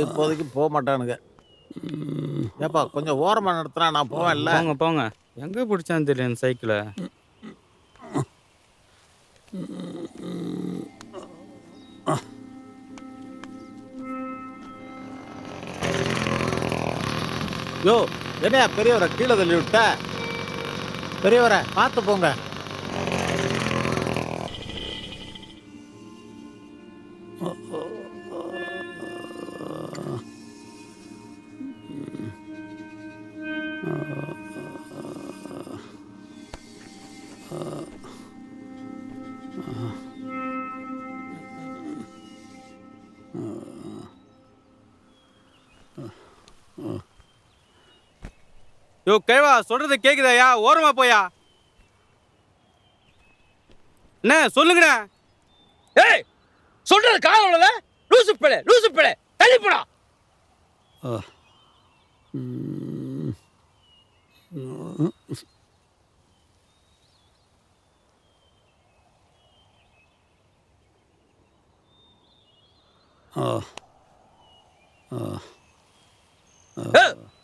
இப்போதைக்கு போக மாட்டானுங்க. ஏப்பா கொஞ்சம் ஓரமா நிறுத்துனா நான் போவேன்ல. போங்க போங்க. எங்க பிடிச்சான்னு தெரியல இந்த சைக்கிளை. யோ என்னையா பெரியவரை கீழே தள்ளி விட்ட? பெரியவரை பார்த்து போங்க. யோ கேவா சொல்றது கேக்குதாயா? ஓரமா போயா. என்ன சொல்லுங்கண்ணே. ஏய் சொல்றது காதல லூசு பிள்ளை தள்ளி போடா.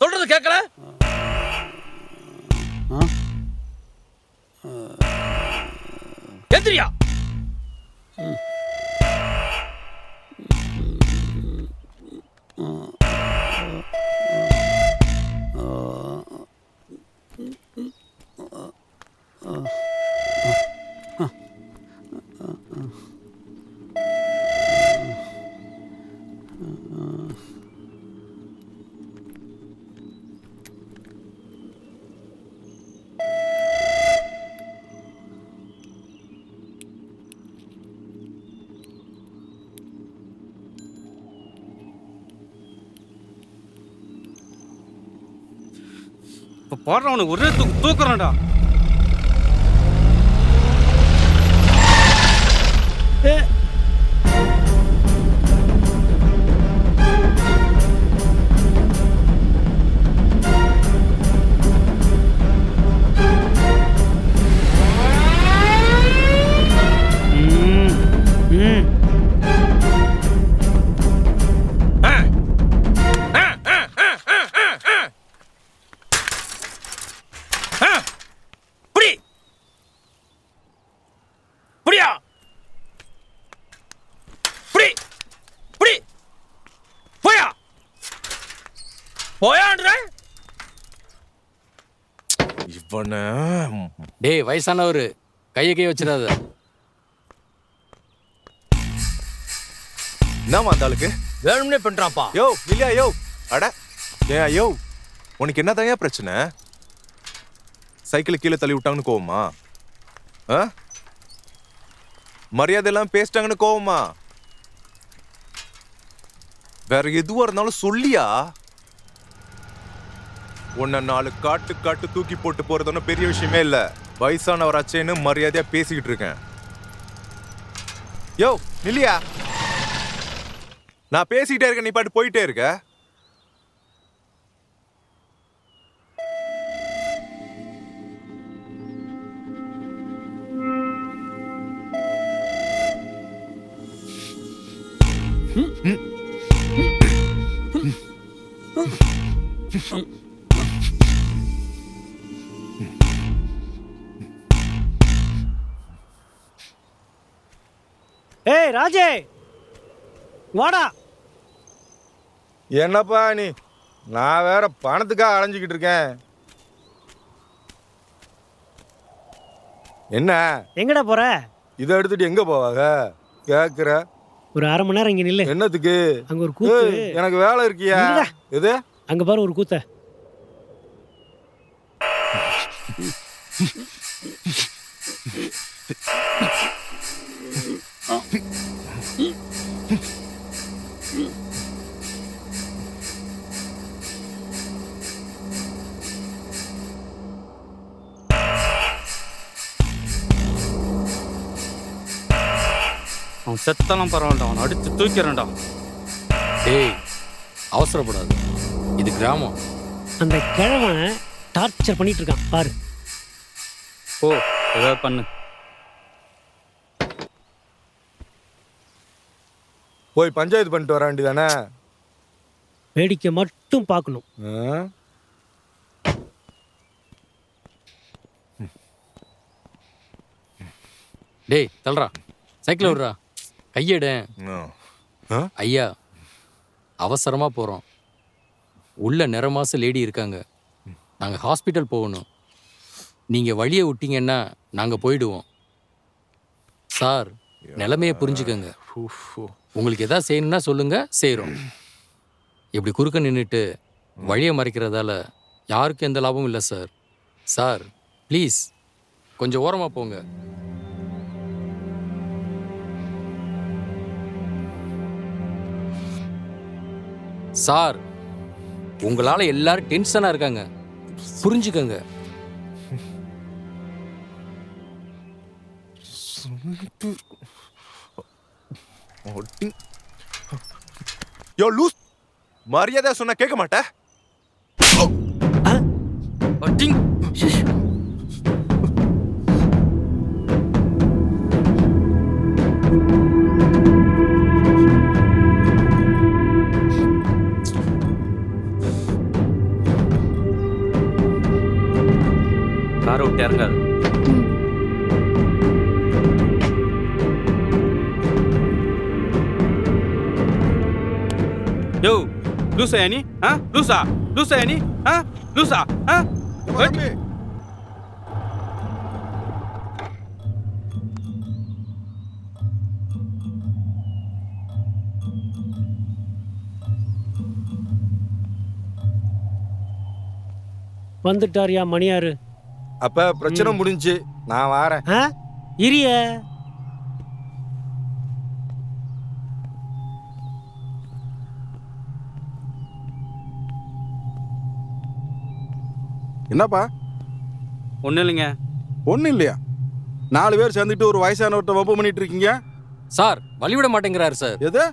சொல்றது கேட்கல. எந்திரியா. இப்போ போடுறவனுக்கு ஒரே தூக்குறான்டா. டேய் வயசானவரு கையை வச்சிடாத. என்னமா அந்த ஆளுக்கு வேணும்னே பண்றான்ப்பா. யோ இல்லையா யோ. அட ஏன் யோ உனக்கு என்னதான் ஏன் பிரச்சனை? சைக்கிள் கீழே தள்ளி விட்டாங்கன்னு கோவமா? மரியாதை எல்லாம் பேசிட்டாங்கன்னு கோவமா? வேற எதுவா இருந்தாலும் சொல்லியா? உன்னை 4 காட்டு தூக்கி போட்டு போறது ஒன்றும் பெரிய விஷயமே இல்ல. வயசானவராச்சேன்னு மரியாதையா பேசிக்கிட்டு இருக்கேன். யோ நில்லியா. நான் பேசிக்கிட்டே இருக்கேன், நீ பாட்டு போயிட்டே இருக்க. ஏய் ராஜே வாடா. என்னப்பா நீ? நான் வேற பணத்துக்காக அலைஞ்சிக்கிட்டு இருக்கேன். என்ன எங்கடா போற? இதை எடுத்துட்டு எங்க போவாங்க கேக்குற? ஒரு அரை மணி நேரம் இங்க நில்லு. என்னத்துக்கு? அங்க ஒரு கூத்து. எனக்கு வேலை இருக்கியா? எது? அங்க பாரு ஒரு கூத்த. அவன் செத்தெல்லாம் பரவாயில்ல, அவன் அடிச்சு தூக்கிறேன்டா. டேய் அவசரப்படாது, இது கிராமம். அந்த கிழவன் டார்ச்சர் பண்ணிட்டு இருக்கான் பாரு. ஓ ஏதாவது பண்ணு. போய் பஞ்சாயத்து பண்ணிட்டு வர வேண்டியதானே? வேடிக்கை மட்டும் பார்க்கணும். ஆ? டேய் தள்ளுறா, சைக்கிள் விடுறா, கையெடு. ஆ? ஐயா, அவசரமா போறோம். உள்ள நிறமாச லேடி இருக்காங்க. நாங்க ஹாஸ்பிட்டல் போகணும். நீங்க வழியை விட்டீங்கன்னா நாங்க போயிடுவோம். சார், நிலைமையை புரிஞ்சுக்கங்க. உங்களுக்கு எதாவது செய்யணும்னா சொல்லுங்க, செய்கிறோம். இப்படி குறுக்க நின்றுட்டு வழியை மறைக்கிறதால யாருக்கும் எந்த லாபமும் இல்லை சார். சார் ப்ளீஸ் கொஞ்சம் ஓரமாக போங்க. சார், உங்களால எல்லாரும் டென்ஷனா இருக்காங்க, புரிஞ்சுக்கங்க. யோ லூஸ், மரியாதை சொன்னா கேட்க மாட்டே. அடிங். காரை விட்டு இறங்காது. யோ லூசா நீ? லூசா நீ? லூசா? தம்பி, வந்துட்டாரியா மணியாரு? அப்ப பிரச்சனை முடிஞ்சு நான் வாரேன். ஆ இரிய என்னப்பா? ஒன்றும் இல்லைங்க. ஒன்றும் இல்லையா? 4 பேர் சேர்ந்துட்டு ஒரு வயசானவர்கிட்ட வம்பு பண்ணிட்டு இருக்கீங்க. சார் வழிவிட மாட்டேங்கிறாரு சார். எது?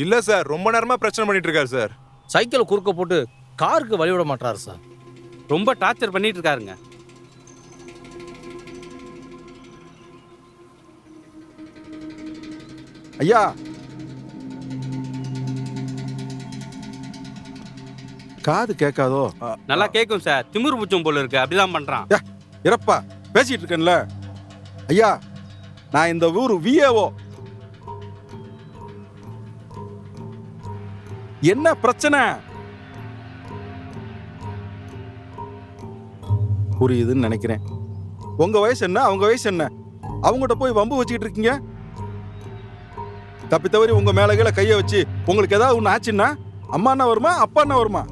இல்ல சார், ரொம்ப நேரமா பிரச்சனை பண்ணிட்டு இருக்காரு சார். சைக்கிள் குறுக்க போட்டு காருக்கு வழி விட மாட்டாரு சார். ரொம்ப டார்ச்சர் பண்ணிட்டு இருக்காருங்க. ஐயா, காது கேட்காதோ? நல்லா கேட்கும் சார். திமிரு பூச்சம் போல இருக்கு, அப்படிதான் பண்றான். இறப்பா, பேசிட்டு இருக்கேன்ல. ஐயா, நான் இந்த ஊர் விஏஓ. என்ன பிரச்சனை? புரியுதுன்னு நினைக்கிறேன். உங்க வயசு என்ன, அவங்க வயசு என்ன? அவங்ககிட்ட போய் வம்பு வச்சுக்கிட்டு இருக்கீங்க. தப்பி தவறி உங்க மேல கீழே கையை வச்சு உங்களுக்கு ஏதாவது ஒன்று ஆச்சுன்னா அம்மா என்ன வருமா, அப்பா என்ன வருமா?